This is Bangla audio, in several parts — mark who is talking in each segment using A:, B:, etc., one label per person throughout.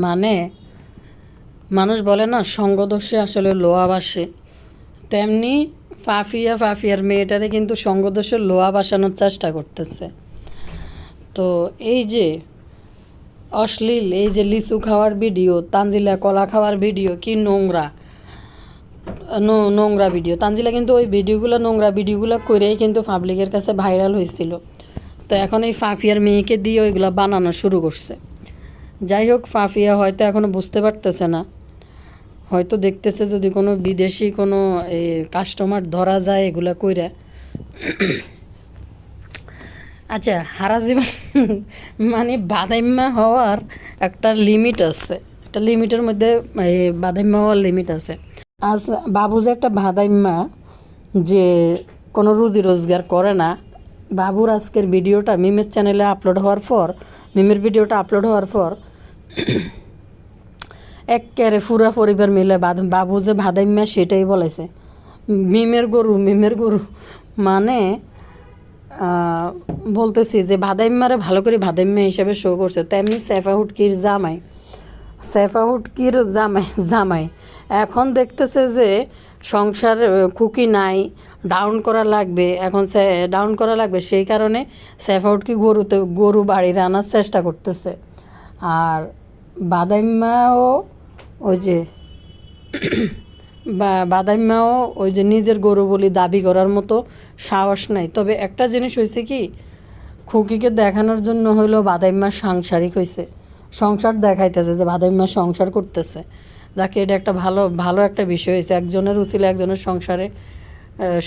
A: মানে মানুষ বলে না সঙ্গদোষে আসলে লোহা বাসে, তেমনি ফাফিয়ার মেয়েটারে কিন্তু সঙ্গদোষে লোহা বাসানোর চেষ্টা করতেছে। তো এই যে অশ্লীল, এই যে লিচু খাওয়ার ভিডিও, তানজিলা কলা খাওয়ার ভিডিও, কি নোংরা নোংরা ভিডিও। তানজিলা কিন্তু ওই ভিডিওগুলো, নোংরা ভিডিওগুলো করেই কিন্তু পাবলিকের কাছে ভাইরাল হয়েছিল। তো এখন এই ফাফিয়ার মেয়েকে দিয়ে ওইগুলো বানানো শুরু করছে। যাই হোক, ফাফিয়া হয়তো এখনও বুঝতে পারতেছে না, হয়তো দেখতেছে যদি কোনো বিদেশি কোনো কাস্টমার ধরা যায় এগুলা কইরা। আচ্ছা, হারা জীবন মানে বাদাইম্মা হওয়ার একটা লিমিট আছে, একটা লিমিটের মধ্যে বাদাইম্মা হওয়ার লিমিট আছে। আজ বাবু যে একটা বাদাইম্মা, যে কোনো রুজি রোজগার করে না, বাবুর আজকের ভিডিওটা মিমের চ্যানেলে আপলোড হওয়ার পর, মিমের ভিডিওটা আপলোড হওয়ার পর একেবারে পুরা পরিবার মিলে বাবু যে ভাদাইম্মা সেটাই বলেছে, মিমের গরু। মানে বলতেছি যে ভাদাইম্মারে ভালো করে ভাদাইম্মা হিসাবে শো করছে। তেমনি সেফাহুটকির জামাই এখন দেখতেছে যে সংসার কুকি নাই, ডাউন করা লাগবে, এখন ডাউন করা লাগবে, সেই কারণে সেফাহুটকি গরু বাড়ির আনার চেষ্টা করতেছে। আর বাদাইম্মাও ওই যে বাদাইম্মাও ওই যে নিজের গরু বলি দাবি করার মতো সাহস নাই। তবে একটা জিনিস হয়েছে কি, খুকিকে দেখানোর জন্য হইলো বাদাইম্মা সাংসারিক হয়েছে, সংসার দেখাইতেছে যে বাদাইম্মা সংসার করতেছে। যাকে এটা একটা ভালো একটা বিষয় হয়েছে, একজনের উচিলে একজনের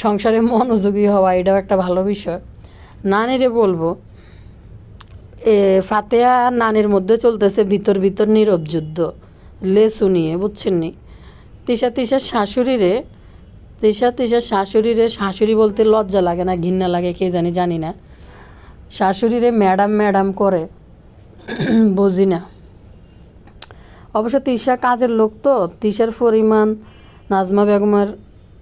A: সংসারে মনোযোগী হওয়া, এটাও একটা ভালো বিষয়। নানিরে বলবো, ফাতেহা আর নানির মধ্যে চলতেছে ভিতর নীরব যুদ্ধ, লেসু নিয়ে, বুঝছেন নি? তিশার শাশুড়িরে বলতে লজ্জা লাগে না ঘৃণা লাগে কে জানি না, শাশুড়িরে ম্যাডাম করে বুঝি না। অবশ্য তিশা কাজের লোক, তো তিশার পরিমাণ নাজমা বেগমের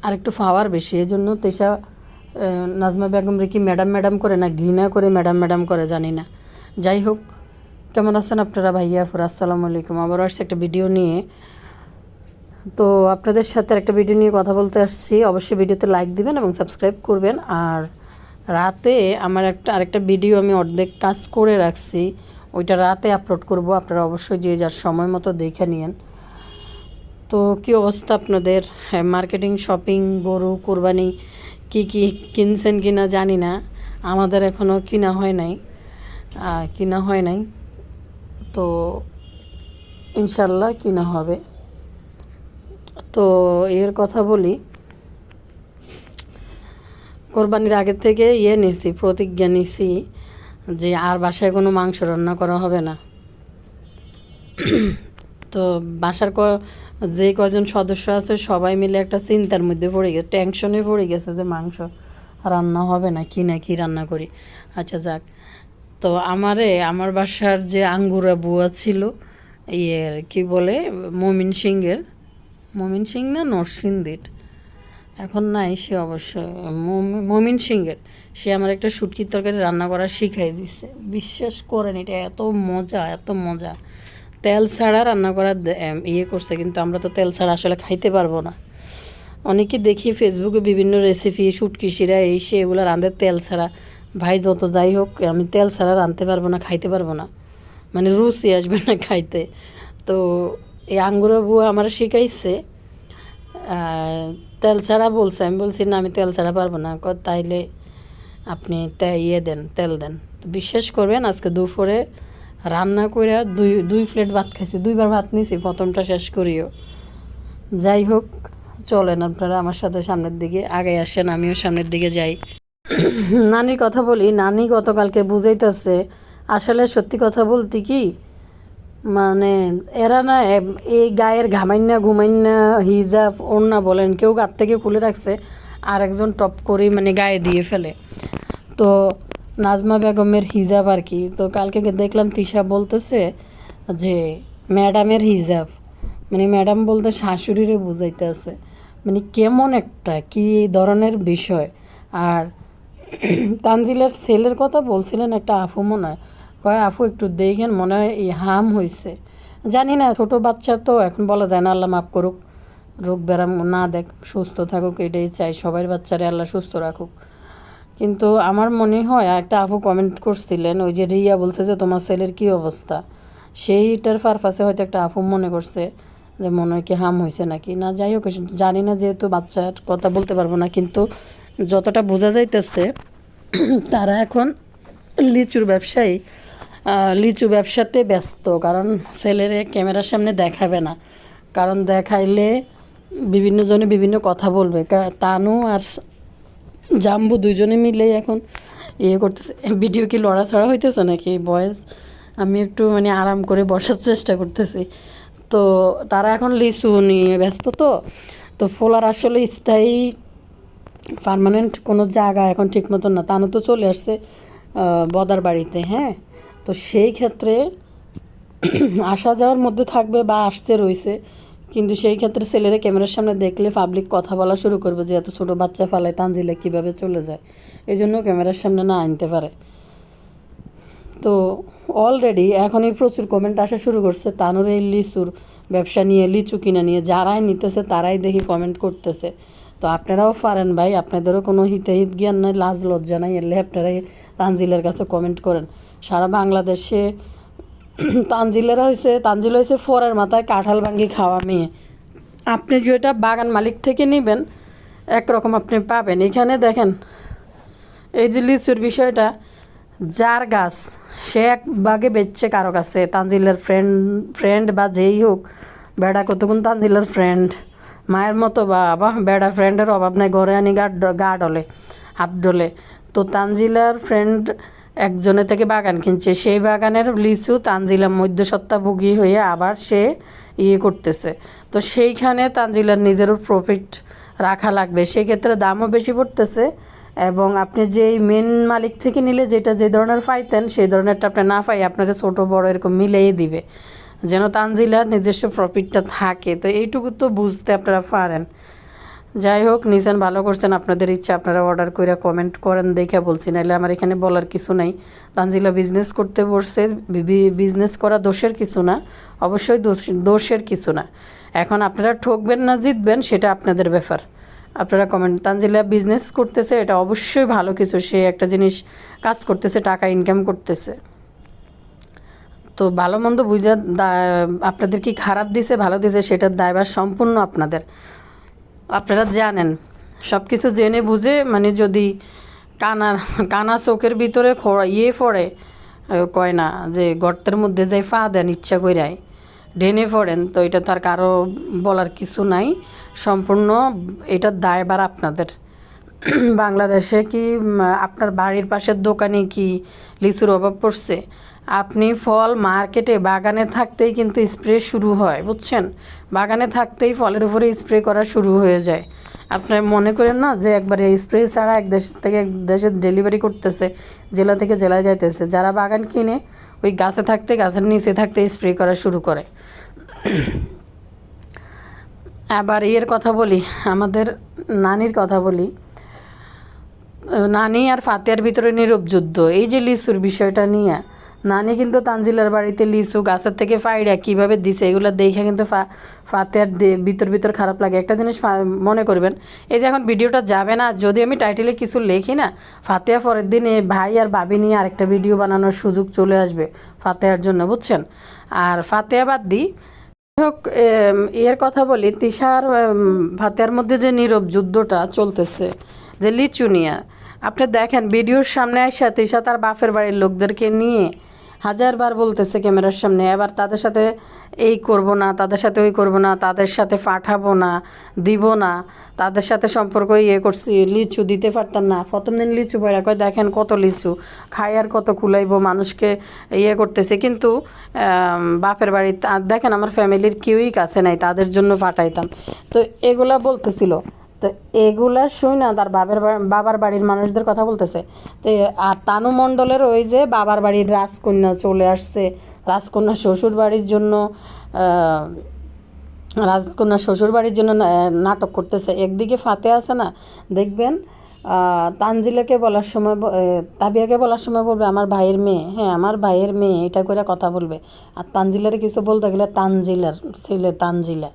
A: আরেকটু পাওয়ার বেশি, এই জন্য তিশা নাজমা বেগমরে কি ম্যাডাম করে না ঘৃণা করে ম্যাডাম করে জানি না। যাই হোক, কেমন আছেন আপনারা ভাইয়া ফুরা? আসসালামু আলাইকুম। আবারও আসছি একটা ভিডিও নিয়ে। তো আপনাদের সাথে একটা ভিডিও নিয়ে কথা বলতে আসছি। অবশ্যই ভিডিওতে লাইক দিবেন এবং সাবস্ক্রাইব করবেন। আর রাতে আমার আরেকটা ভিডিও আমি অর্ধেক কাজ করে রাখছি, ওইটা রাতে আপলোড করব, আপনারা অবশ্যই যে যার সময় মতো দেখে নিন। তো কী অবস্থা আপনাদের? হ্যাঁ, মার্কেটিং, শপিং, গরু কোরবানি কি কিনছেন কিনা জানি না, আমাদের এখনও কিনা হয় নাই। তো ইনশাল্লাহ কিনা হবে। তো এর কথা বলি, কোরবানির আগের থেকে প্রতিজ্ঞা নিছি যে আর বাসায় কোনো মাংস রান্না করা হবে না। তো বাসার যে কজন সদস্য আছে সবাই মিলে একটা চিন্তার মধ্যে পড়ে গেছে, টেনশনে পড়ে গেছে যে মাংস রান্না হবে না, কি রান্না করি। আচ্ছা যাক, তো আমার বাসার যে আঙ্গুরা বুয়া ছিল, কি বলে মমিন সিং না নরসিংদীর, এখন নাই সে, অবশ্য মমিন সিংয়ের, সে আমার একটা শুটকির তরকারি রান্না করা শিখাই দিছে। বিশ্বাস করেন, এটা এত মজা, তেল ছাড়া রান্না করা করছে, কিন্তু আমরা তো তেল ছাড়া আসলে খাইতে পারবো না। অনেকে দেখি ফেসবুকে বিভিন্ন রেসিপি, শুটকিশিরা এগুলো রাঁধে তেল ছাড়া। ভাই যত যাই হোক, আমি তেল ছাড়া রাঁধতে পারবো না, খাইতে পারবো না, মানে রুচি আসবে না খাইতে। তো এই আঙ্গুরা বুয়া আমার শিখাইছে তেল ছাড়া বলছে। আমি বলছি না, আমি তেল ছাড়া পারবো না। তাইলে আপনি তেল দেন। তো বিশ্বাস করবেন, আজকে দুপুরে রান্না করে দুই প্লেট ভাত খাইছি, 2বার ভাত নিয়েছি, প্রথমটা শেষ করিও। যাই হোক, চলেন আপনারা আমার সাথে সামনের দিকে আগে আসেন, আমিও সামনের দিকে যাই। নানির কথা বলি, নানি গতকালকে বুঝাইতেছে, আসলে সত্যি কথা বলতে কি, মানে এরা না এই গায়ের ঘুমাইন্না হিজাব ওড়না বলেন, কেউ গাত থেকে খুলে রাখছে, আর একজন টপ করে মানে গায়ে দিয়ে ফেলে। তো নাজমা বেগমের হিজাব আর কি, তো কালকে দেখলাম তিশা বলতেছে যে ম্যাডামের হিজাব, মানে ম্যাডাম বলতে শাশুড়িরে বুঝাইতে আছে, মানে কেমন একটা কি ধরনের বিষয়। আর তানজিলার ছেলের কথা বলছিলেন একটা আপু, মনে হয় কয় আপু একটু দেখেন, মনে হয় হাম হয়েছে, জানি না, ছোট বাচ্চা তো এখন বলা যায় না, আল্লাহ মাফ করুক, রোগ ব্যারাম না দেখ, সুস্থ থাকুক, এটাই চাই, সবার বাচ্চারে আল্লাহ সুস্থ রাখুক। কিন্তু আমার মনে হয় একটা আপু কমেন্ট করছিলেন, ওই যে রিয়া বলছে যে তোমার ছেলের কী অবস্থা, সেইটার পারপাসে হয়তো একটা আপু মনে করছে যে মনে হয় কি হাম হয়েছে নাকি, না যাই হোক জানি না, যেহেতু বাচ্চার কথা বলতে পারবো না, কিন্তু যতটা বোঝা যাইতেছে তারা এখন লিচুর ব্যবসায়ী, লিচু ব্যবসাতে ব্যস্ত, কারণ ছেলেরে ক্যামেরার সামনে দেখাবে না, কারণ দেখাইলে বিভিন্ন জনে বিভিন্ন কথা বলবে। তানু আর জাম্বু দুইজনে মিলেই এখন ইয়ে করতেছে। ভিডিও কি লড়াছড়া হইতেছে নাকি বয়েজ? আমি একটু মানে আরাম করে বসার চেষ্টা করতেছি। তো তারা এখন লিচু নিয়ে ব্যস্ত। তো ফোলার আসলে স্থায়ী পার্মানেন্ট কোনো জায়গা এখন ঠিক মতন না। তানু তো চলে আসছে বদার বাড়িতে, হ্যাঁ। তো সেই ক্ষেত্রে আসা যাওয়ার মধ্যে থাকবে বা আসতে রয়েছে, কিন্তু সেই ক্ষেত্রে ছেলেরা ক্যামেরার সামনে দেখলে পাবলিক কথা বলা শুরু করবে যে এত ছোটো বাচ্চা ফালায় তানজিলা কীভাবে চলে যায়, এই জন্য ক্যামেরার সামনে না আনতে পারে। তো অলরেডি এখনই প্রচুর কমেন্ট আসা শুরু করছে তানুর এই লিচুর ব্যবসা নিয়ে, লিচু কিনা নিয়ে, যারাই নিতেছে তারাই দেখি কমেন্ট করতেছে। তো আপনারাও পারেন ভাই, আপনাদেরও কোনো হিতাহিত জ্ঞান নাই, লাজ লজ্জা নাই, এলে আপনারাই তানজিলের কাছে কমেন্ট করেন। সারা বাংলাদেশে তানজিল হয়েছে ফোরের মাথায় কাঁঠাল ভাঙ্গি খাওয়া মেয়ে। আপনি যেটা বাগান মালিক থেকে নেবেন একরকম আপনি পাবেন। এখানে দেখেন এই যে লিচুর বিষয়টা, যার গাছ সে এক বাগে বেচছে কারো কাছে, তানজিলের ফ্রেন্ড বা যেই হোক, বেড়া কতক্ষণ তানজিলের ফ্রেন্ড, মায়ের মতো বাবা, বেড়া ফ্রেন্ডের অভাব নাই, ঘরে আনি গা ডলে, হাত ডলে। তো তানজিলার ফ্রেন্ড একজনের থেকে বাগান কিনছে, সেই বাগানের লিচু তানজিলার মধ্যসত্ত্বাভোগী হয়ে আবার সে ইয়ে করতেছে। তো সেইখানে তানজিলার নিজেরও প্রফিট রাখা লাগবে, সেক্ষেত্রে দামও বেশি পড়তেছে, এবং আপনি যেই মেন মালিক থেকে নিলে যেটা যে ধরনের পাইতেন সেই ধরনেরটা আপনি না পাই, আপনারা ছোটো বড় এরকম মিলিয়ে দিবে যেন তানজিলার নিজস্ব প্রফিটটা থাকে। তো এইটুকু তো বুঝতে আপনারা পারেন। যাই হোক, নিছেন ভালো করছেন, আপনাদের ইচ্ছা, আপনারা অর্ডার করে কমেন্ট করেন, দেখে বলছি, নাহলে আমার এখানে বলার কিছু নাই। তানজিলা বিজনেস করতে বসছে, বিজনেস করা দোষের কিছু না, অবশ্যই দোষের কিছু না। এখন আপনারা ঠকবেন না জিতবেন সেটা আপনাদের ব্যাপার, আপনারা কমেন্ট। তানজিলা বিজনেস করতেছে, এটা অবশ্যই ভালো কিছু, সে একটা জিনিস কাজ করতেছে, টাকা ইনকাম করতেছে। তো ভালো মন্দ বুঝা, আপনাদের কি খারাপ দিছে ভালো দিছে সেটার দায়ভার সম্পূর্ণ আপনাদের। আপনারা জানেন সব কিছু জেনে বুঝে, মানে যদি কানা চোখের ভিতরে ইয়ে পড়ে, কয় না যে গর্তের মধ্যে যাই ফা দেন ইচ্ছা কইরাই ঢেনে পড়েন, তো এটা তার কারো বলার কিছু নাই, সম্পূর্ণ এটার দায়ভার আপনাদের। বাংলাদেশে কি আপনার বাড়ির পাশের দোকানে কি লিচুর অভাব পড়ছে? আপনি ফল মার্কেটে বাগানে থাকতেই কিন্তু স্প্রে শুরু হয়, বুঝছেন? বাগানে থাকতেই ফলের উপরে স্প্রে করা শুরু হয়ে যায়। আপনার মনে করেন না যে একবারে স্প্রে ছাড়া এক দেশ থেকে এক দেশে ডেলিভারি করতেছে, জেলা থেকে জেলায় যাইতেছে। যারা বাগান কিনে ওই গাছে থাকতে, গাছের নিচে থাকতে স্প্রে করা শুরু করে। আবার এর কথা বলি, আমাদের নানির কথা বলি, নানি আর ফাতেহার ভিতরে নীরব যুদ্ধ, এই যে লিচুর বিষয়টা নিয়ে। নানি কিন্তু তানজিলার বাড়িতে লিচু গাছের থেকে পাইড়া কীভাবে দিছে এগুলো দেখে কিন্তু ফাতেহার ভিতর খারাপ লাগে। একটা জিনিস মনে করবেন, এই যে এখন ভিডিওটা যাবে না, যদি আমি টাইটেলে কিছু লেখি না, ফাতেহা পরের দিন এই ভাই আর ভাবি নিয়ে আরেকটা ভিডিও বানানোর সুযোগ চলে আসবে ফাতেহার জন্য, বুঝছেন? আর ফাতেহা বাদ দিই, হোক এর কথা বলি, তিশার ফাতেহার মধ্যে যে নীরব যুদ্ধটা চলতেছে যে লিচু নিয়ে, আপনি দেখেন ভিডিওর সামনে আসা তিশা তার বাপের বাড়ির লোকদেরকে নিয়ে হাজারবার বলতেছে ক্যামেরার সামনে, এবার তাদের সাথে এই করব না, তাদের সাথে ওই করব না, তাদের সাথে পাঠাবো না, দিব না, তাদের সাথে সম্পর্ক ইয়ে করছি, লিচু দিতে পারতাম না। প্রথম দিন লিচু পয়রা কয় দেখেন কত লিচু খাই আর কত কুলাইব, মানুষকে ইয়ে করতেছে। কিন্তু বাপের বাড়ি দেখেন আমার ফ্যামিলির কেউই কাছে নাই, তাদের জন্য পাঠাইতাম। তো এগুলা বলতেছিল, তো এগুলা শুই না তার বাবার বাড়ির মানুষদের কথা বলতেছে। তো আর তানু মণ্ডলের ওই যে বাবার বাড়ির রাজকন্যা চলে আসছে, রাজকন্যা শ্বশুর বাড়ির জন্য নাটক করতেছে। একদিকে ফাতে আছে না, দেখবেন তানজিলাকে বলার সময় তাবিয়াকে বলার সময় বলবে আমার ভাইয়ের মেয়ে, হ্যাঁ আমার ভাইয়ের মেয়ে, এটা করে কথা বলবে। আর তানজিলারে কিছু বলতে গেলে তানজিলার ছেলে তানজিলা,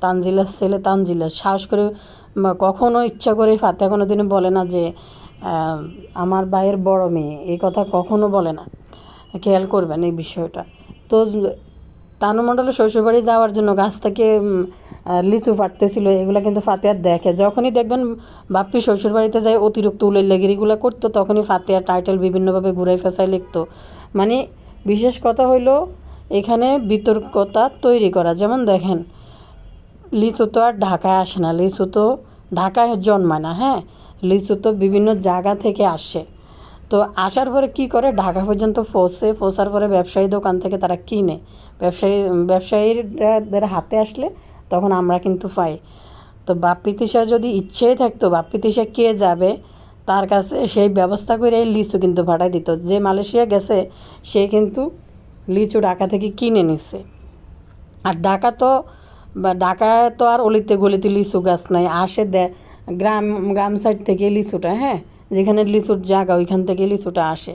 A: তানজিলার ছেলে তানজিলা, সাহস করে কখনো ইচ্ছা করে ফাতেহা কোনো দিনও বলে না যে আমার ভাইয়ের বড় মেয়ে, এই কথা কখনো বলে না, খেয়াল করবেন এই বিষয়টা। তো তানু মণ্ডলের শ্বশুরবাড়ি যাওয়ার জন্য গাছ থেকে লিচু ফাটতেছিল, এগুলো কিন্তু ফাতেহার দেখে। যখনই দেখবেন বাপ্পি শ্বশুরবাড়িতে যায় অতিরিক্ত উলেল্লাগিরিগুলো করতো, তখনই ফাতেহার টাইটেল বিভিন্নভাবে ঘুরাই ফেঁসাই লিখতো। মানে বিশেষ কথা হইলো এখানে বিতর্কতা তৈরি করা। যেমন দেখেন, লিচু তো আর ঢাকায় আসে না, লিচু তো ঢাকায় জন্মায় না, হ্যাঁ লিচু তো বিভিন্ন জায়গা থেকে আসে। তো আসার পরে কি করে, ঢাকা পর্যন্ত পৌঁছার পরে ব্যবসায়ী দোকান থেকে তারা কিনে, ব্যবসায়ীদের হাতে আসলে তখন আমরা কিন্তু পাই। তো বাপ্পি তিশার যদি ইচ্ছেই থাকতো বাপ্পি তিশা কে যাবে তার কাছে, সেই ব্যবস্থা করে লিচু কিন্তু ভাড়ায় দিত। যে মালয়েশিয়া গেছে সে কিন্তু লিচু ঢাকা থেকে কিনে নিচ্ছে। আর ঢাকায় তো আর অলিতে গলিতে লিচু গাছ নাই, আসে গ্রাম সাইড থেকে লিচুটা, হ্যাঁ যেখানে লিচুর জায়গা ওইখান থেকে লিচুটা আসে।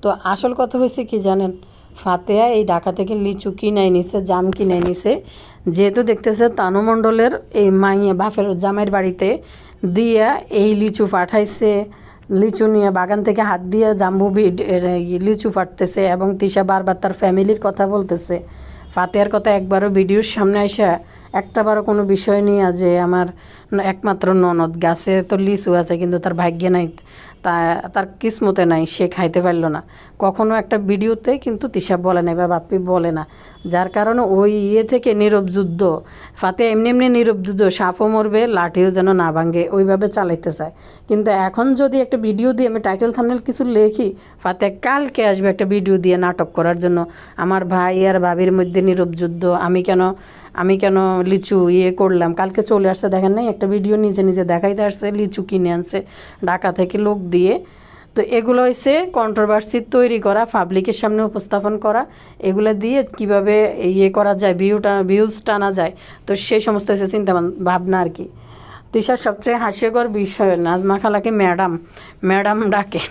A: তো আসল কথা হয়েছে কি জানেন, ফাতেহা এই ঢাকা থেকে লিচু কিনাই নিছে, জাম কিনাই নিছে, যেহেতু দেখতেছে তানু মণ্ডলের এই মাইয়া বাপের জামাইয়ের বাড়িতে দিয়া এই লিচু পাঠাইছে, লিচু নিয়ে বাগান থেকে হাত দিয়ে জাম্বু লিচু ফাটতেছে, এবং তিশা বারবার তার ফ্যামিলির কথা বলতেছে। ফাতেহার কথা একবারও ভিডিওর সামনে আসা একটাবারও কোনো বিষয় নিয়ে যে আমার একমাত্র ননদ গাছে তো লিচু আছে কিন্তু তার ভাগ্যে নাই, তার কিসমতে নাই, সে খাইতে পারল না, কখনো একটা ভিডিওতে কিন্তু তিশা বলে না বা বাপ্পি বলে না। যার কারণে ওই থেকে নীরব যুদ্ধ, ফাতেহা এমনি নীরব যুদ্ধ, সাপও মরবে লাঠিও যেন না ভাঙে ওইভাবে চালাইতে চায়। কিন্তু এখন যদি একটা ভিডিও দিয়ে আমি টাইটেল থাম্বনেল কিছু লেখি, ফাতেহা কালকে আসবে একটা ভিডিও দিয়ে নাটক করার জন্য, আমার ভাই আর ভাবির মধ্যে নীরব যুদ্ধ, আমি কেন লিচু করলাম, কালকে চলে আসছে দেখেন নাই একটা ভিডিও নিজে নিজে দেখাইতে আসছে, লিচু কিনে আনছে ঢাকা থেকে লোক দিয়ে। তো এগুলো হচ্ছে কন্ট্রোভার্সি তৈরি করা, পাবলিকের সামনে উপস্থাপন করা, এগুলো দিয়ে কিভাবে করা যায়, ভিউজ টানা যায়। তো সেই সমস্ত হচ্ছে চিন্তা ভাবনা আর কি। তিশার সবচেয়ে হাস্যকর বিষয়, নাজমা খালাকে ম্যাডাম ডাকে,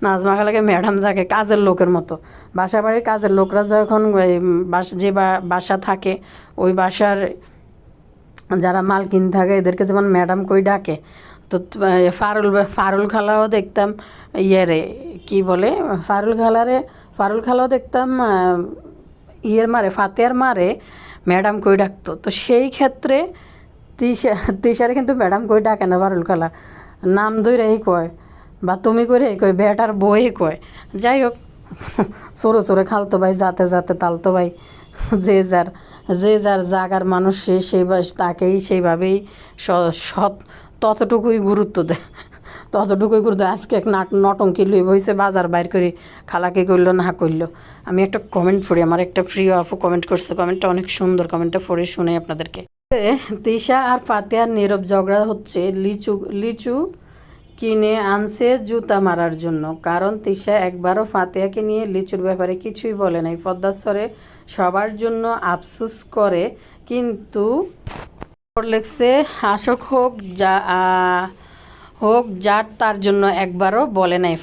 A: নাজমা খালাকে ম্যাডাম যাকে কাজের লোকের মতো। বাসা বাড়ির কাজের লোকরা যখন যে বাসা থাকে ওই বাসার যারা মালকিন থাকে এদেরকে যেমন ম্যাডাম কই ডাকে, তো ফারুল খালাও দেখতাম কি বলে ফারুল খালাও দেখতাম ফাতেহার মারে ম্যাডাম কই ডাকতো। তো সেই ক্ষেত্রে তিশারে কিন্তু ম্যাডাম কই ডাকে না, ফারুল খালা নাম ধরেই কয় বা তুমি করে কয়, বেটার বই কয়। যাই হোক, সরে খালতো ভাই, যাতে তালতো ভাই, যে যার জাগার মানুষ সেই তাকেই সেইভাবেই ততটুকুই গুরুত্ব দেয়। আজকে এক নটঙ্কি লইব হয়েছে বাজার বাইর করে, খালাকে করলো না করলো। আমি একটা কমেন্ট পড়ি, আমার একটা প্রিয় আপু কমেন্ট করছে, কমেন্টটা অনেক সুন্দর, কমেন্টটা পড়ে শুনে আপনাদেরকে। তিশা আর ফাতেহার নীরব ঝগড়া হচ্ছে লিচু কিনে আনছে জুতা মারার জন্য, কারণ তিশা একবারও ফাতেহাকে নিয়ে লিচুর ব্যাপারে কিছুই বলে নাই, পদ্মাস্তরে সবার জন্য আফসোস করে, কিন্তু লেখছে আশক হোক যার তার জন্য একবারও বলে নাই।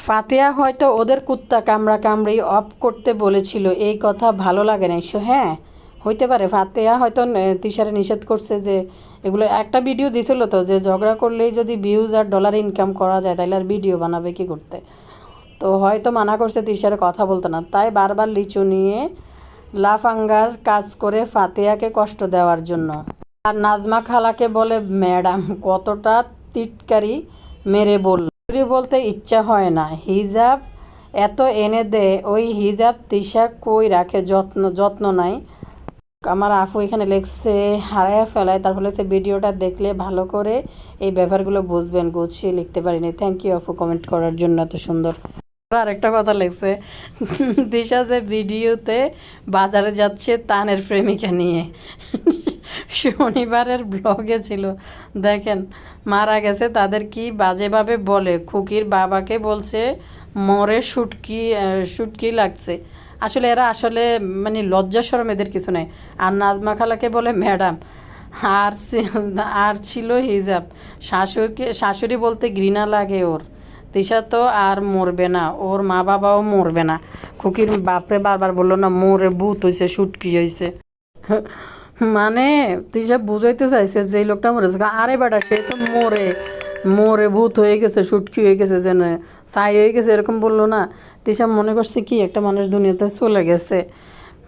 A: ফাতেহা হয়তো ওদের কুত্তা কামড়ি অফ করতে বলেছিল, এই কথা ভালো লাগে নাই। হ্যাঁ হইতে পারে, ফাতেহা হয়তো তিশারে নিষেধ করছে যে এগুলো, একটা ভিডিও দিছিল তো যে ঝগড়া করলেই যদি ভিউজ আর ডলার ইনকাম করা যায় তাহলে আর ভিডিও বানাবে কি করতে, তো হয়তো মানা করছে তিশারে কথা বলতে না, তাই বারবার লিচু নিয়ে লাফাঙ্গার কাজ করে ফাতেহাকে কষ্ট দেওয়ার জন্য। আর নাজমা খালাকে বলে ম্যাডাম, কতটা টিটকারি মেরে বলতে ইচ্ছা হয় না, হিজাব এত এনে দেয়, ওই হিজাব তিশা কই রাখে, যত্ন নাই। আমার আপু এখানে লেখছে হারায়া ফেলায়, তারপর লেখছে ভিডিওটা দেখলে ভালো করে এই ব্যাপারগুলো বুঝবেন, গুছিয়ে লিখতে পারিনি। থ্যাংক ইউ আপু কমেন্ট করার জন্য, এত সুন্দর। আরেকটা কথা লেখছে, তিশা যে ভিডিওতে বাজারে যাচ্ছে তানের প্রেমিকা নিয়ে, শনিবারের ব্লগে ছিল, দেখেন মারা গেছে তাদের কি বাজেভাবে বলে, খুকির বাবাকে বলছে মরে শুটকি লাগছে। আসলে এরা মানে লজ্জা শরম এদের কিছু নেই। আর নাজমা খালাকে বলে ম্যাডাম, আর ছিল হিজাব। শাশুড়ি বলতে ঘৃণা লাগে ওর। তিশা তো আর মরবে না, ওর মা বাবাও মরবে না। খুকির বাপরে বারবার বললো না মোরে ভূত হয়েছে, সুটকি হয়েছে। মানে তিশা বুঝাইতে চাইছে যে এই লোকটা মরেছে। আরে বেটা সে তো মরে মরে ভূত হয়ে গেছে, সুটকি হয়ে গেছে, যেন ছাই হয়ে গেছে, এরকম বললো না। তিশা মনে করছে কি একটা মানুষ দুনিয়াতে চলে গেছে,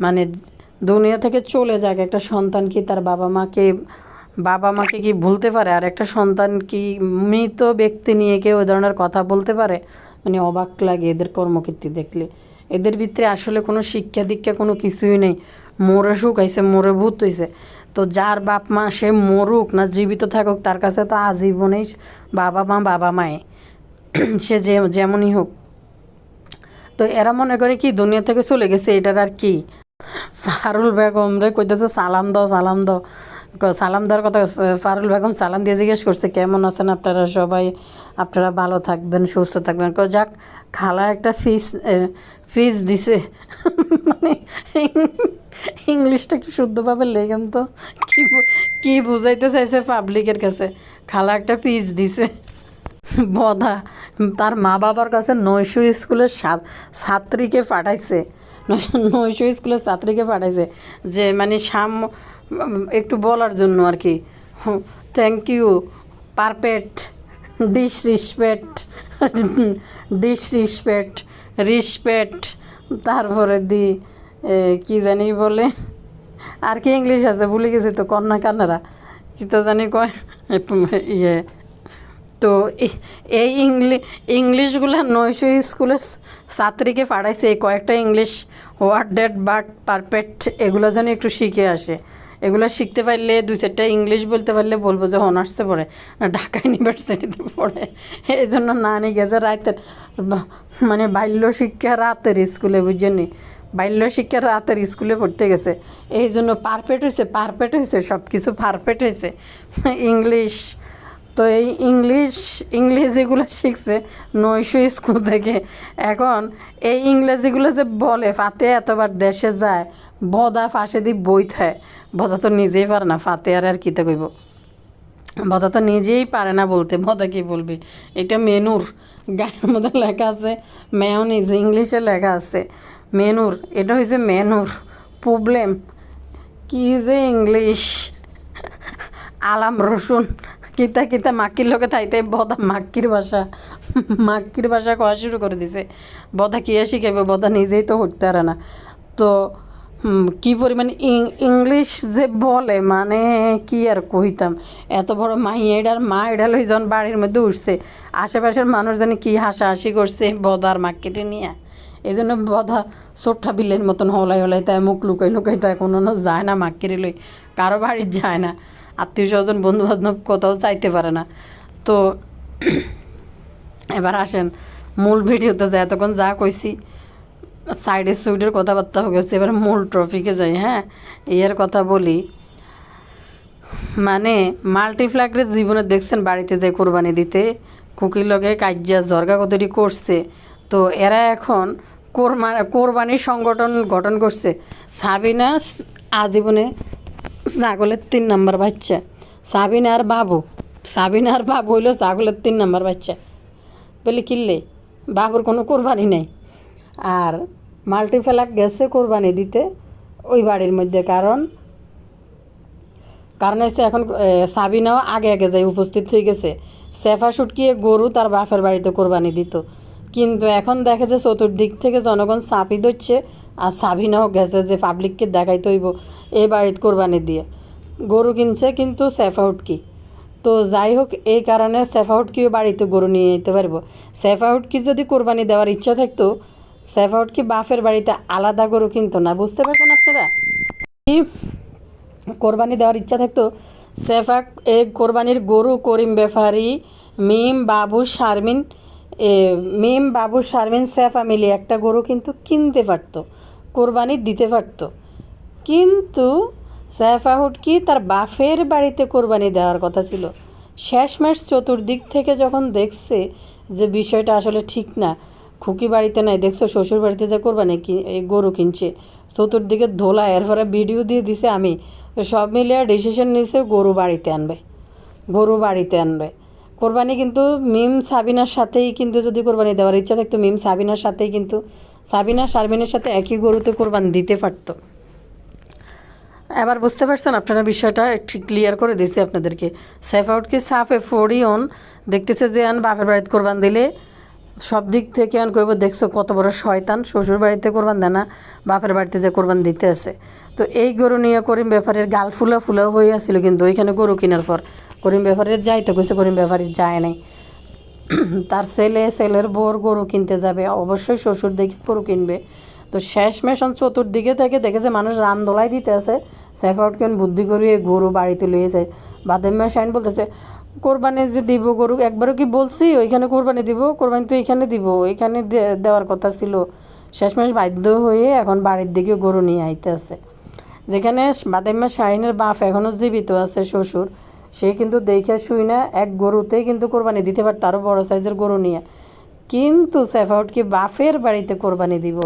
A: মানে দুনিয়া থেকে চলে যাক একটা সন্তান কি তার বাবা মাকে কি ভুলতে পারে? আর একটা সন্তান কি মৃত ব্যক্তি নিয়ে কেউ ওই ধরনের কথা বলতে পারে? মানে অবাক লাগে এদের কর্মকীর্তি দেখলে। এদের ভিতরে আসলে কোনো শিক্ষা দীক্ষা কোনো কিছুই নেই। মরে শুকাইছে, মরে ভূত হইছে। তো যার বাপ মা সে মরুক না জীবিত থাকুক, তার কাছে তো আজীবনেই বাবা মায়ে সে যেমনই হোক। তো এরা মনে করে কি দুনিয়া থেকে চলে গেছে, এটার আর কি। ফারুল বেগম রে কইতেছে সালাম দাও সালাম দাও, সালাম দেওয়ার কথা। ফারুল বেগম সালাম দিয়ে জিজ্ঞেস করছে কেমন আছেন আপনারা সবাই, আপনারা ভালো থাকবেন সুস্থ থাকবেন। যাক খালা একটা ফিস দিছে। মানে ইংলিশটা একটু শুদ্ধভাবে লেখেন তো, কি বুঝাইতে চাইছে পাবলিকের কাছে। খালা একটা ফিস দিছে। বধা তার মা বাবার কাছে 900 স্কুলের ছাত্রীকে পাঠাইছে, 900 স্কুলের ছাত্রীকে পাঠাইছে যে মানে একটু বলার জন্য আর কি। থ্যাংক ইউ, পারফেক্ট, রিসপেক্ট, তারপরে কি জানি বলে, আর কি ইংলিশ আছে ভুলে গেছি তো, কন্যা কান্নারা কি তো জানি কয় ইয়ে। তো এই ইংলিশগুলো 900 স্কুলের ছাত্রীকে পাঠাইছে, এই কয়েকটা English word date but perfect এগুলো যেন একটু শিখে আসে। এগুলো শিখতে পারলে 2-4টা ইংলিশ বলতে পারলে বলবো যে অনার্সে পড়ে না ঢাকা ইউনিভার্সিটিতে পড়ে। এই জন্য না নিয়ে গেছে রাতের, মানে বাল্য শিক্ষা রাতের স্কুলে, বুঝছেন? বাল্য শিক্ষা রাতের স্কুলে পড়তে গেছে, এই জন্য পারফেক্ট হয়েছে, সব কিছু পারফেক্ট হয়েছে ইংলিশ। তো এই ইংরেজিগুলো শিখছে 900 স্কুল থেকে। এখন এই ইংরেজিগুলো যে বলে ফাতে এতবার দেশে যায়, বদা ফাঁসে দিয়ে বই থায়। বদা তো নিজেই পারে না, ফাতে আর কীতে কইব। বদা তো নিজেই পারে না বলতে, বদা কি বলবি। এটা মেনুর গায়ের মধ্যে লেখা আছে মেয়োনিজ, ইংলিশে লেখা আছে মেনুর, এটা হয়েছে মেনুর প্রবলেম। কি যে ইংলিশ, আলাম রসুন কিতা মাক্কির লোকে থাইতে বদা মাক্কির ভাষা কয়া শুরু করে দিছে। বদা কিয়া শিখাবে, বদা নিজেই তো হতে পারে না। তো কী পরিমাণে ইংলিশ যে বলে, মানে কি আর কইতাম। এত বড় মা এডাল লই যখন বাড়ির মধ্যে উঠছে, আশেপাশের মানুষ জানি কী হাসাহাসি করছে বদার মাক্কিটে নিয়ে। এই জন্য বধা ছোট্টা বিলের মতন হলাই তাই মুখ লুকাই তাই কোনো যায় না, মাক্কিরে লই কারো বাড়ির যায় না, আত্মীয় স্বজন বন্ধু বান্ধব কোথাও চাইতে পারে না। তো এবার আসেন মূল ভিডিওতে যায়, এতক্ষণ যা কইছি সাইডের সুইডের কথাবার্তা হয়ে গেছে, এবার মূল টপিকে যাই। হ্যাঁ, এর কথা বলি। মানে মাল্টিপ্লাগের জীবনে দেখছেন বাড়িতে যে কোরবানি দিতে কুকির লগে কাজ্যা জর্গা কতটি করছে। তো এরা এখন কোরবানির সংগঠন গঠন করছে। সাবিনা আজীবনে ছাগলের 3 নম্বর বাচ্চা, সাবিনা আর বাবু হইলো ছাগলের 3 নম্বর বাচ্চা বলে কিনলে বাবুর কোনো কোরবানি নেই। আর মাল্টিপ্লাগ গেছে কোরবানি দিতে ওই বাড়ির মধ্যে, কারণ হচ্ছে এখন সাবিনাও আগে যাই উপস্থিত হয়ে গেছে। সেফা শুটকিয়ে গরু তার বাপের বাড়িতে কোরবানি দিত, কিন্তু এখন দেখে যে চতুর্দিক থেকে জনগণ চাপি দিচ্ছে, আর সাবিনাও গেছে যে পাবলিককে দেখাইতে হইব এই বাড়িতে কোরবানি দিয়ে গরু কিনছে, কিন্তু সেফা উটকি। তো যাই হোক, এই কারণে সেফা উটকিও বাড়িতে গরু নিয়ে যেতে পারবো। সেফা উটকি যদি কোরবানি দেওয়ার ইচ্ছা থাকতো, সেফা উটকি বাপের বাড়িতে আলাদা গরু কিনতো না। বুঝতে পারছেন আপনারা? কোরবানি দেওয়ার ইচ্ছা থাকতো, সেফা এই কোরবানির গরু করিম ব্যাপারী, মিম বাবু শারমিন সেফা মিলিয়ে একটা গরু কিন্তু কিনতে পারতো, কোরবানি দিতে পারতো। কিন্তু সেফা হুটকি তার বাপের বাড়িতে কোরবানি দেওয়ার কথা ছিল। শেষমেশ চতুর্দিক থেকে যখন দেখছে যে বিষয়টা আসলে ঠিক না, খুকি বাড়িতে নাই, দেখছো শ্বশুর বাড়িতে যে কোরবানি গরু কিনছে, চতুর্দিকে ধোলা, এরপরে ভিডিও দিয়ে দিছে আমি তো সব মিলিয়ে ডিসিশন নিয়েছে গরু বাড়িতে আনবে, গরু বাড়িতে আনবে। কোরবানি কিন্তু মিম সাবিনার সাথেই কিন্তু যদি কোরবানি দেওয়ার ইচ্ছা থাকতো মিম সাবিনার সাথেই কিন্তু সাবিনা শারমিনের সাথে একই গরুতে কোরবানি দিতে পারতো। এবার বুঝতে পারছেন আপনারা, বিষয়টা একটু ক্লিয়ার করে দিয়েছি আপনাদেরকে। সেফ আউট কি সাফে ফোরই অন দেখতেছে যে আন বাপের বাড়িতে কোরবান দিলে সব দিক থেকে আন কইব দেখছো কত বড় শয়তান, শ্বশুর বাড়িতে কোরবান দেয় না, বাপের বাড়িতে যে কোরবান দিতে আছে। তো এই গরু নিয়ে করিম ব্যাপারের গাল ফুলা ফুলা হয়ে আসছিল, কিন্তু ওইখানে গরু কেনার পর করিম ব্যাপারের যাইতে কইছে, করিম ব্যাপারী যায় নাই। তার ছেলের বউর গরু কিনতে যাবে, অবশ্যই শ্বশুর দেখে গরু কিনবে। তো শেষমেশ চতুর্দিকে থেকে দেখেছে মানুষ রামদোলাই দিতে আছে, সেফাউটকেন বুদ্ধি করিয়ে গরু বাড়িতে লইয়ে যায়। বাদেম্মা শাইন বলতেছে কোরবানি যে দিব গরু, একবারও কি বলছি ওইখানে কোরবানি দিব, কোরবানি তো এখানে দিব, ওইখানে দেওয়ার কথা ছিল। শেষমেশ বাধ্য হয়ে এখন বাড়ির দিকে গরু নিয়ে আইতে আছে। যেখানে বাদেম্মা শাহিনের বাপ এখনও জীবিত আছে শ্বশুর, সে কিন্তু দেখে শুই না এক গরুতেই কিন্তু কোরবানি দিতে পারত, আরও বড় সাইজের গরু নিয়ে। কিন্তু সেফাউটকে বাফের বাড়িতে কোরবানি দিব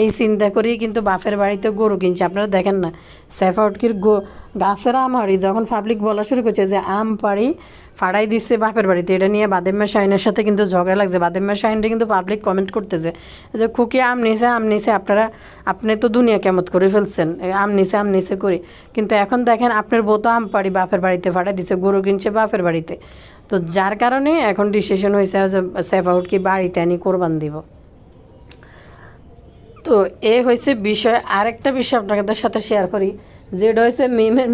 A: এই চিন্তা করেই কিন্তু বাফের বাড়িতে গরু কিনছে। আপনারা দেখেন না সেফাউটকির গাছের আম হাড়ি যখন পাবলিক বলা শুরু করছে যে আম পাড়ি ফাড়াই দিচ্ছে বাপের বাড়িতে, এটা নিয়ে বাদেম্মা শাহিনের সাথে কিন্তু ঝগড়া লাগছে। বাদেম্মা শাহিনটা কিন্তু পাবলিক কমেন্ট করতেছে যে খুকি আম নিছে আপনারা, আপনি তো দুনিয়া কেমত করে ফেলছেন, আম নিছে করি। কিন্তু এখন দেখেন আপনার বউ তো আম পাড়ি বাপের বাড়িতে ফাড়াই দিছে, গরু কিনছে বাপের বাড়িতে। তো যার কারণে এখন ডিসিশন হয়েছে যে সেফাউটকে বাড়িতে আনি কোরবান দিব। তো এ হয়েছে বিষয়। আরেকটা বিষয় আপনাদের সাথে শেয়ার করি, যেটা হয়েছে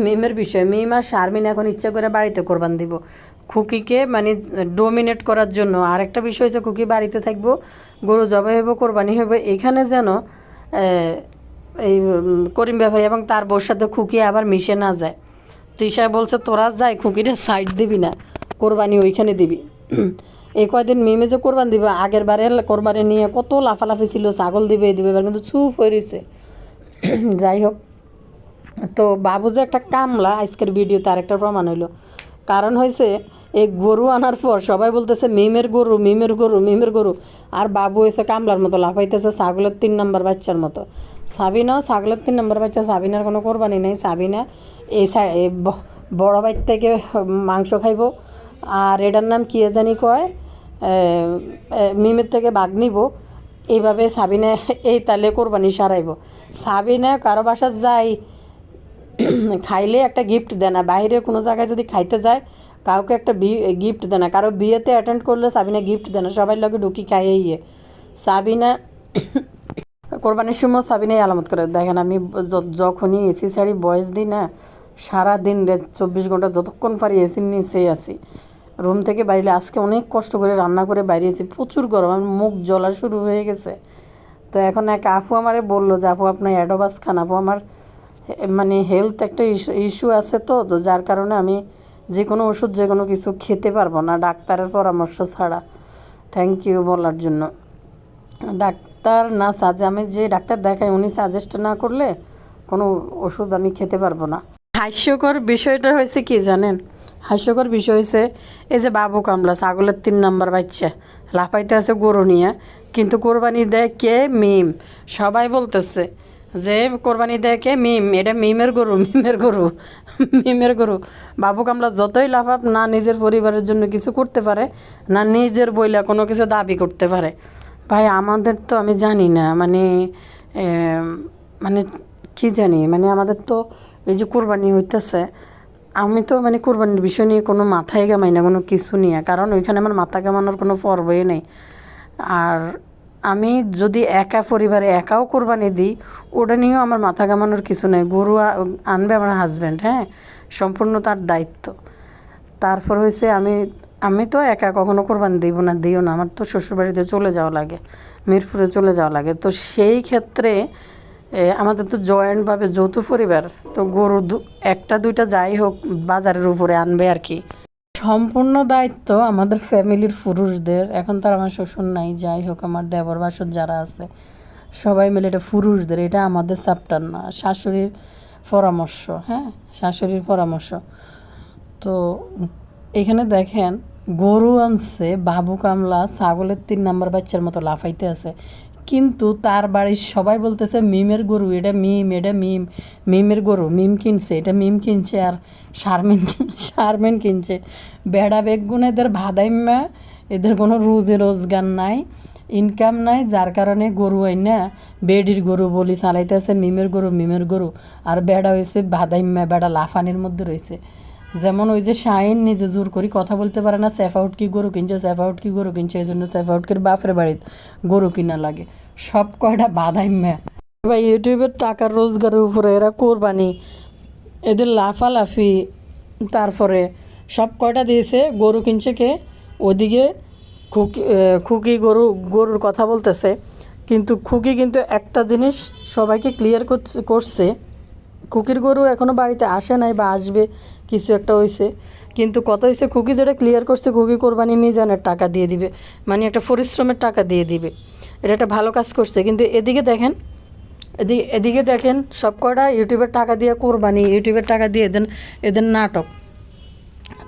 A: মিমের বিষয়। মিম আর শারমিন এখন ইচ্ছা করে বাড়িতে কোরবান দিব খুকিকে মানে ডোমিনেট করার জন্য। আরেকটা বিষয় হয়েছে খুকি বাড়িতে থাকবো, গরু জবাই হইব, কোরবানি হইব, এখানে যেন এই করিম ব্যাপারী এবং তার বউর সাথে খুকি আবার মিশে না যায়। তৃষা বলছে তোরা যাই খুকিরে সাইড দিবি না, কোরবানি ওইখানে দিবি। এই কয়দিন মিমে যে কোরবান দিবে, আগের বারে কোরবানি নিয়ে কত লাফালাফি ছিল, ছাগল দিবে এবার কিন্তু চুপ হয়ে রয়েছে। যাই হোক, তো বাবু যে একটা কামলা আজকের ভিডিওতে আরেকটা প্রমাণ হইলো। কারণ হয়েছে এই গরু আনার পর সবাই বলতেছে মিমের গরু মিমের গরু মিমের গরু, আর বাবু হয়েছে কামলার মতো লাফাইতেছে ছাগলের 3 নম্বর বাচ্চার মতো। সাবিনাও ছাগলের 3 নম্বর বাচ্চা, সাবিনার কোনো কোরবানি নেই। সাবিনা এই বড় বাইর থেকে মাংস খাইব, আর এটার নাম কী জানি কয়, মিমের থেকে বাঘ নিব। এইভাবে সাবিনা এই তালে কোরবানি সারাইব। সাবিনা কারো বাসা যাই খাইলে একটা গিফট দেয় না, বাইরে কোনো জায়গায় যদি খাইতে যায় কাউকে একটা গিফট দেয় না, কারো বিয়েতে অ্যাটেন্ড করলে সাবিনা গিফট দেয় না, সবাই লোকে ঢুকি খাইয়ে ইয়ে। সাবিনা কোরবানির সময় সাবিনাই আলামত করে। দেখেন আমি যখনই এসি ছাড়ি বয়স দিই না, সারাদিন 24 ঘন্টা যতক্ষণ পারি এসির নিচেই আসি। রুম থেকে বাইরে আজকে অনেক কষ্ট করে রান্না করে বাইরেছি, প্রচুর গরম, আমার মুখ জ্বলা শুরু হয়ে গেছে। তো এখন এক আপু আমারে বললো যে আপু আপনার অ্যাডোবাস খান, আপু আমার মানে হেলথ একটা ইস্যু আছে, তো যার কারণে আমি যে কোনো ওষুধ যে কোনো কিছু খেতে পারবো না ডাক্তারের পরামর্শ ছাড়া। থ্যাংক ইউ বলার জন্য। ডাক্তার না আমি যে ডাক্তার দেখাই উনি সাজেস্ট না করলে কোনো ওষুধ আমি খেতে পারবো না। হাস্যকর বিষয়টা হয়েছে কি জানেন, হাস্যকর বিষয় হয়েছে এই যে বাবু কামলা ছাগলের 3 নম্বর বাচ্চা লাফাইতে আছে গরু নিয়ে, কিন্তু কোরবানি দেয় কে? মিম। সবাই বলতেছে যে কোরবানি দেয় কে? মিম। এটা মিমের গরু মিমের গরু মিমের গরু। বাবু কামলা যতই লাফাপ না নিজের পরিবারের জন্য কিছু করতে পারে, না নিজের বইলা কোনো কিছু দাবি করতে পারে। ভাই আমাদের তো আমি জানি না মানে মানে কী জানি, মানে আমাদের তো এই যে কোরবানি হইতেছে, আমি তো মানে কোরবানির বিষয় নিয়ে কোনো মাথায় গামাই না কোনো কিছু নিয়ে, কারণ ওইখানে আমার মাথা গামানোর কোনো পর্বই নেই। আর আমি যদি একা পরিবারে একাও কোরবানি দিই ওটা নিয়েও আমার মাথা গামানোর কিছু নেই। গরু আনবে আমার হাজব্যান্ড, হ্যাঁ সম্পূর্ণ তার দায়িত্ব। তারপর হয়েছে আমি তো একা কখনো কোরবানি দিও না, আমার তো শ্বশুরবাড়িতে চলে যাওয়া লাগে, মিরপুরে চলে যাওয়া লাগে। তো সেই ক্ষেত্রে আমাদের তো জয়েন্টভাবে যৌথ পরিবার, তো গরু একটা দুইটা যাই হোক বাজারের উপরে আনবে আর কি। সম্পূর্ণ দায়িত্ব আমাদের ফ্যামিলির পুরুষদের। এখন তার আমার শ্বশুর নাই, যাই হোক আমার দেবর বাসর যারা আছে সবাই মিলে এটা পুরুষদের, এটা আমাদের চ্যাপ্টার না। শাশুড়ির পরামর্শ, হ্যাঁ শাশুড়ির পরামর্শ। তো এখানে দেখেন গরু আনছে বাবু কামলা ছাগলের 3 নম্বর বাচ্চার মতো লাফাইতে আছে, কিন্তু তার বাড়ির সবাই বলতেছে মিমের গরু, এটা মিম, এটা মিম, মিমের গরু, মিম কিনছে, এটা মিম কিনছে, আর শারমিন কিনছে। বেড়া বেগুন এদের ভাদাইম্যা, এদের কোনো রোজে রোজগার নাই, ইনকাম নাই, যার কারণে গরু না বেডির গরু বলি চালাইতেছে মিমের গরু, মিমের গরু। আর বেড়া হয়েছে ভাদাইম্যা, বেড়া লাফানির মধ্যে রয়েছে। যেমন ওই যে শাহিন নিজে জোর করি কথা বলতে পারে না, স্যাফাউট কি গরু কিনছে, স্যাফাউট কি গরু কিনছে, এই জন্য স্যাফাউটকের বাপের বাড়িতে গরু কিনা লাগে। সব কয়টা বাধাইম্যা ভাই ইউটিউবের টাকার রোজগারের উপরে এরা কোরবানি, এদের লাফালাফি। তারপরে সব কয়টা দিয়েছে, গরু কিনছে কে, ওদিকে খুকি গরুর কথা বলতেছে। কিন্তু খুকি কিন্তু একটা জিনিস সবাইকে ক্লিয়ার করছে, খুকির গরু এখনও বাড়িতে আসে নাই বা আসবে, কিছু একটা হয়েছে। কিন্তু কথা হয়েছে খুকি যেটা ক্লিয়ার করছে, খুকি কোরবানি মিজানের টাকা দিয়ে দিবে, মানে একটা পরিশ্রমের টাকা দিয়ে দিবে। এটা একটা ভালো কাজ করছে। কিন্তু এদিকে দেখেন সব কটা ইউটিউবের টাকা দিয়ে কোরবানি, ইউটিউবের টাকা দিয়ে এদের নাটক।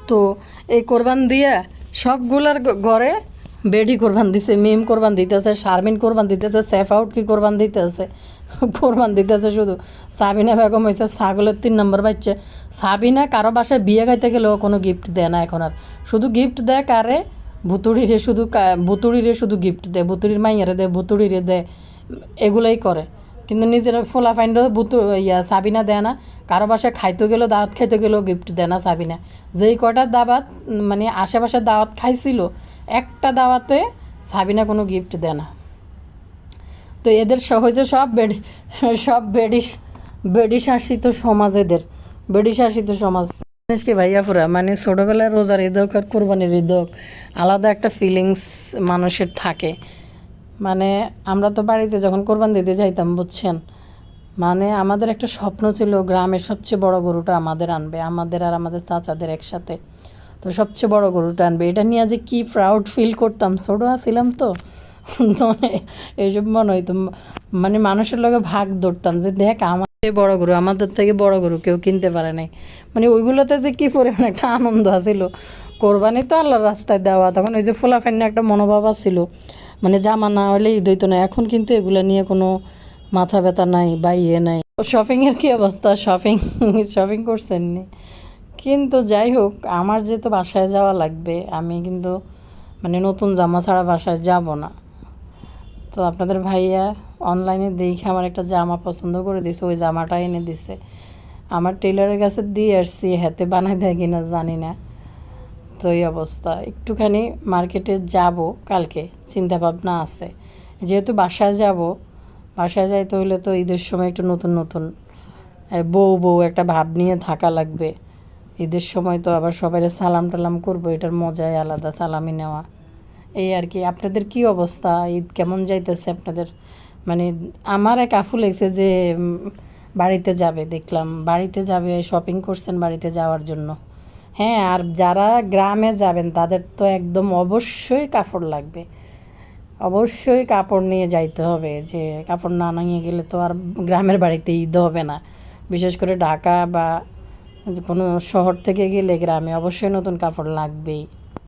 A: তো এই কোরবান দিয়া সবগুলার ঘরে বেডি কোরবান দিছে, মিম কোরবান দিতেছে, শারমিন কোরবান দিতেছে, সেফ কি কোরবান দিতেছে, কোরবান দিতেছে শুধু। সাবিনা বেগম হয়েছে ছাগলের 3 নম্বর বাচ্চা। সাবিনা কারো বাসায় বিয়ে খাইতে গেলেও কোনো গিফট দেয় না এখন আর, শুধু গিফট দেয় কারে, ভুতুড়িরে শুধু গিফট দেয়, ভুতুড়ির মাইয়ারে দেয়, ভুতুড়িরে দেয়, এগুলাই করে। কিন্তু নিজের ফোলা ফাইন্ড সাবিনা দেয় না। কারো বাসায় খাইতে গেলেও, দাওয়াত খাইতে গেলেও গিফট দেয় না সাবিনা। যেই কটা দাওয়াত মানে আশেপাশে দাওয়াত খাইছিল, একটা দাওয়াতে সাবিনা কোনো গিফট দেয় না। তো এদের সহজে সব বেডি শাসিত সমাজ, এদের বেডি শাসিত সমাজ। জিনিস কি ভাইয়াপুরা, মানে ছোটোবেলায় রোজার ঈদক আর কোরবানির ঈদক আলাদা একটা ফিলিংস মানুষের থাকে। মানে আমরা তো বাড়িতে যখন কোরবান দিতে যাইতাম বুঝছেন, মানে আমাদের একটা স্বপ্ন ছিল গ্রামের সবচেয়ে বড় গরুটা আমাদের আনবে, আমাদের আর আমাদের চাচাদের একসাথে। তো সবচেয়ে বড় গরুটা আনবে, এটা নিয়ে যে কি প্রাউড ফিল করতাম, ছোটো ছিলাম তো। এইসব মনে হইতো, মানে মানুষের লগে ভাগ ধরতাম যে দেখ আমার বড় গরু, আমাদের থেকে বড় গরু কেউ কিনতে পারে নাই। মানে ওইগুলোতে যে কী পরিমাণ একটা আনন্দ আছিল। কোরবানি তো আল্লাহর রাস্তায় দেওয়া, তখন ওই যে ফোলাফান্নি একটা মনোভাব ছিল, মানে জামা না হলে ঈদ হইতো না। এখন কিন্তু এগুলো নিয়ে কোনো মাথা ব্যথা নাই বা ইয়ে নাই। শপিংয়ের কী অবস্থা, শপিং করছেন নি? কিন্তু যাই হোক, আমার যেহেতু বাসায় যাওয়া লাগবে, আমি কিন্তু মানে নতুন জামা ছাড়া বাসায় যাব না। তো আপনাদের ভাইয়া অনলাইনে দেখে আমার একটা জামা পছন্দ করে দিছে, ওই জামাটা এনে দিছে। আমার টেলারের কাছে দিয়ে আসছি, হাতে বানাই দেয় কিনা জানি না। তো এই অবস্থা, একটুখানি মার্কেটে যাব কালকে, চিন্তা ভাবনা আছে। যেহেতু বাসায় যাব, বাসায় যাইতে হলে তো ঈদের সময় একটু নতুন নতুন বউ একটা ভাব নিয়ে থাকা লাগবে। ঈদের সময় তো আবার সবাই সালাম টালাম করবো, এটার মজাই আলাদা, সালামি নেওয়া। এই আর কি। আপনাদের কি অবস্থা, ঈদ কেমন যাইতেছে আপনাদের? মানে আমার এক আফু লেগেছে যে বাড়িতে যাবে, দেখলাম বাড়িতে যাবে, শপিং করছেন বাড়িতে যাওয়ার জন্য। হ্যাঁ, আর যারা গ্রামে যাবেন তাদের তো একদম অবশ্যই কাপড় লাগবে, অবশ্যই কাপড় নিয়ে যাইতে হবে। যে কাপড় না নিয়ে গেলে তো আর গ্রামের বাড়িতে ঈদ হবে না। বিশেষ করে ঢাকা বা কোনো শহর থেকে গেলে গ্রামে অবশ্যই নতুন কাপড় লাগবেই।